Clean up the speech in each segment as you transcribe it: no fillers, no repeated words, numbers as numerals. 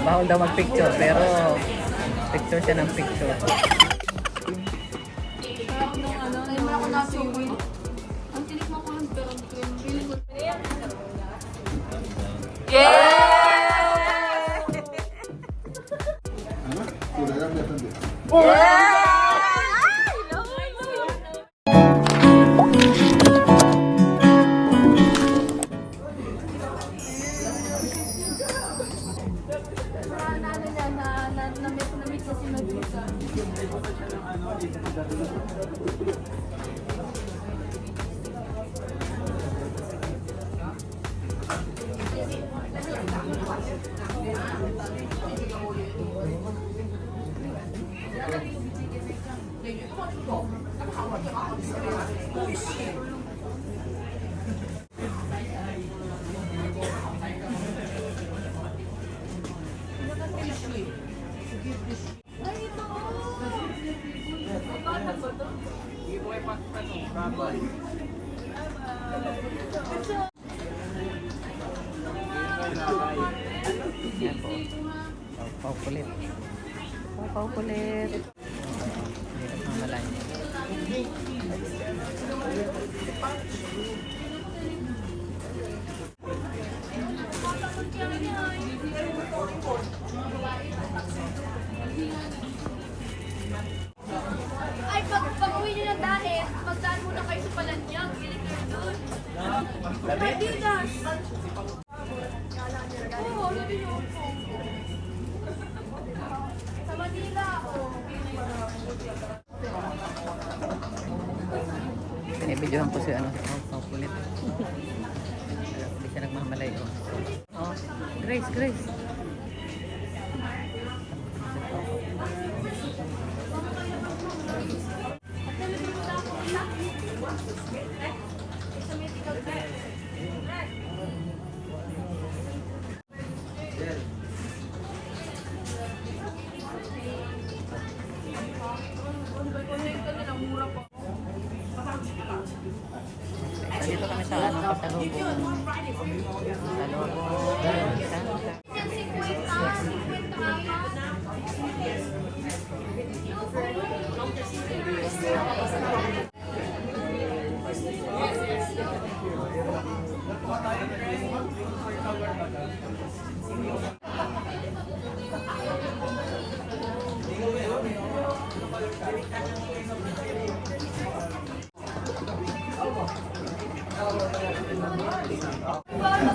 Bawal daw mag-picture, pero picture siya ng picture. Ang tinik mo ko lang, pero feeling ko. Pau kulit. Pau kulit. Hindi nagmamalay. Ay, pag uwi nyo ng dahil, magdaan muna kayo sa Palanyang. Giling kayo doon. Sardinas! Oo, sabi nyo. Sa Manila, Binibidyohan ko si Pau kulit. Hindi siya nagmamalay. Oh, Grace. Dito kami sa pasalubong.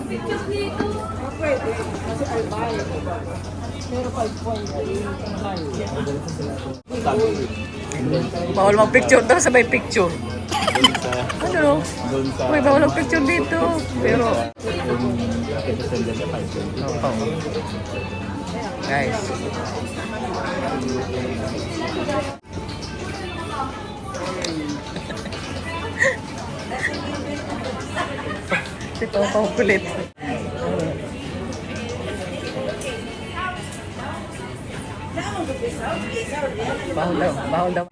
picture dito. Pwede, kasi albay. Pero 5.5. Bawal mag-picture daw, sabay picture. Ano? Uy, bawal mag-picture dito. Pero, guys. Ito pa kulit. Bawal daw.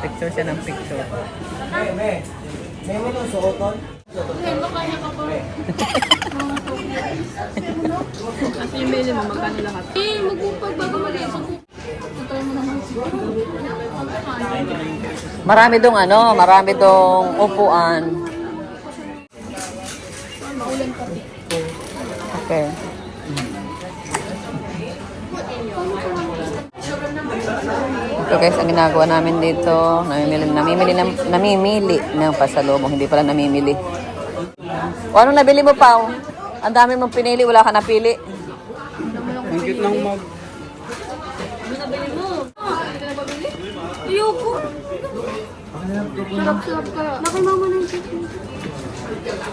Picture siya ng picture. May mo nang suoton? Hello, kaya ka ba? Kasi yung mili mo, magkano lahat? Eh, magpagbabawali. Ito mo naman siguro. Marami dong upuan. Maulan pati. Okay. Ito guys, ang ginagawa namin dito, namimili ng pasalubong, hindi pala namimili. O anong nabili mo, Pao? Ang dami mong pinili, wala ka napili. Ang cute ng mag... Ano nabili mo? Hindi ka nababili? Ayoko. Sarap-sarap kaya. Laki mama ng cake mo.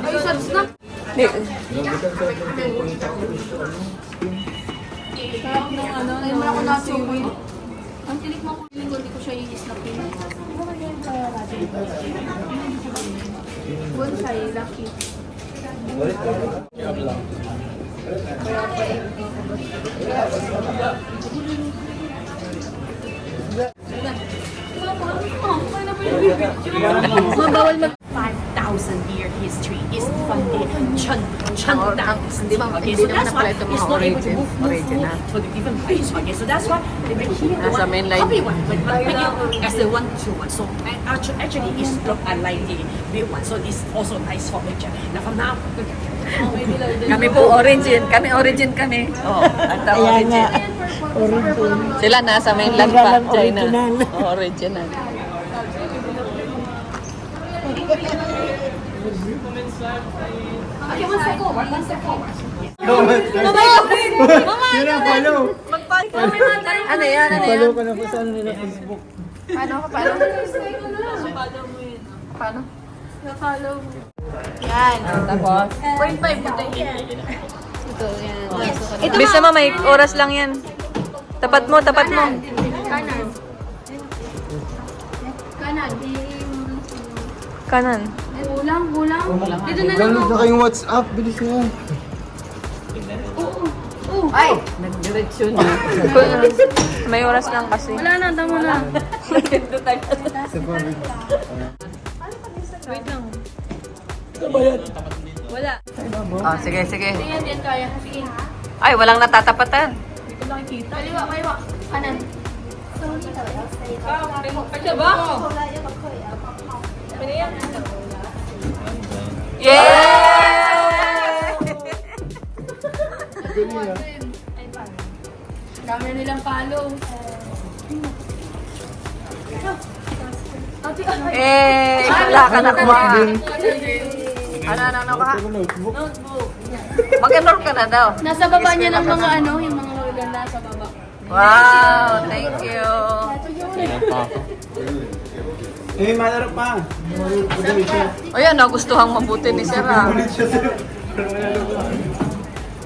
Ay, sabs na. Hindi. Sarap ng ano, naman ako nasuwin. Ang tinik mo ko, hindi ko siya i-snapin. Bonsai, lucky. Mabawal mag 5,000. 1,000-year history. It's from the Chen dynasty. Hindi ba- Okay, hindi so naman that's na pala why ito it's mga not able to origin- move original. to the different place. Okay, so that's why they make here the Nasa one main line. copy one, but make it as the one to one. So actually, it's look unlike the big one. So it's also nice for picture. Now from now, Kami po origin. Kami. Oo, at ang Kaya origin. nga, origin. Sila nasa mainland pa, Hanggang China. original. Original. Okay, one step forward, one step forward. Yun ang follow. Ano yan? Follow ko na po sa ano nila Facebook. Paano? Na-follow mo. Tapos? 0.5 mo tayo. Bis naman, may oras lang yan. Tapat mo. Kanan. Kanan. Kulang. Dito na lang Download na ako. kayong WhatsApp. Bilis na yan. Ay! Nagdireksyon na. May oras lang kasi. Wala na, tama na. Wait lang. Wala. Oh, sige. Tingnan din kaya. Sige. Ay, walang natatapatan. Kaliwa. Kanan. Kaya ba? Dami nilang follow. Wala ka na kuha. Ano ka? Notebook. Mag-enroll ka na daw. Nasa baba niya ng mga yung mga magaganda sa baba. Wow, thank you. Eh, malaro pa. Ulit siya. O yan, nagustuhang mabuti ni Sir. ah. Ulit siya sir.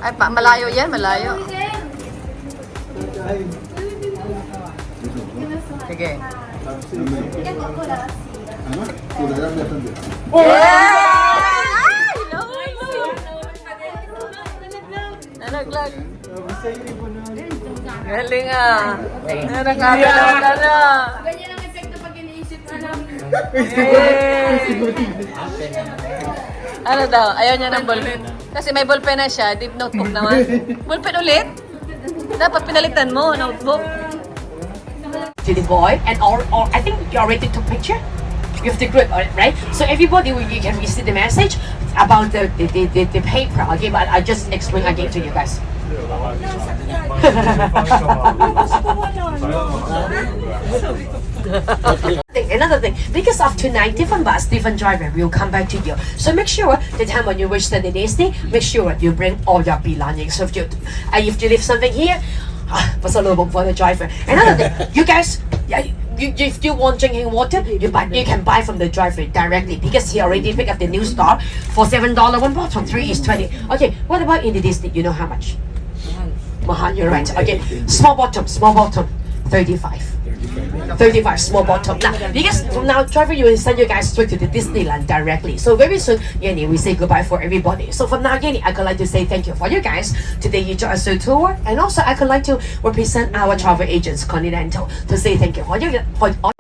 Ay, malayo yan, malayo. Ay, Sige. Nalaglag. Galing ah. Nakakalaga ka na. Ganyan ang epekto pag iniisip na lang. Ano daw? Ayaw niya ng ballpen. Kasi may ballpen na siya, deep notebook naman. Ballpen ulit? Dapat pinalitan mo, notebook. to the boy, and or I think you already took picture with the group, right? So everybody, you can receive the message about the paper. Okay, but I just explain again to you guys. Another thing, because of tonight, different bus, different driver will come back to you. So make sure the time when you reach the Disney, make sure you bring all your belongings with you. If you leave something here, pasalubong for the driver. Another thing, you guys, if you want drinking water, you can buy from the driver directly because he already picked up the new store for $7 one bottle, 3 is 20. Okay, what about in the Disney? You know how much? Mahal, you're right. Okay, small bottom, 35. 35 small bottle. Now, because from now, driver, you will send you guys straight to the Disneyland directly. So very soon, Yenny, we say goodbye for everybody. So from now, Yenny, I could like to say thank you for you guys. Today, you joined us to tour. And also, I could like to represent our travel agents, Continental, to say thank you for all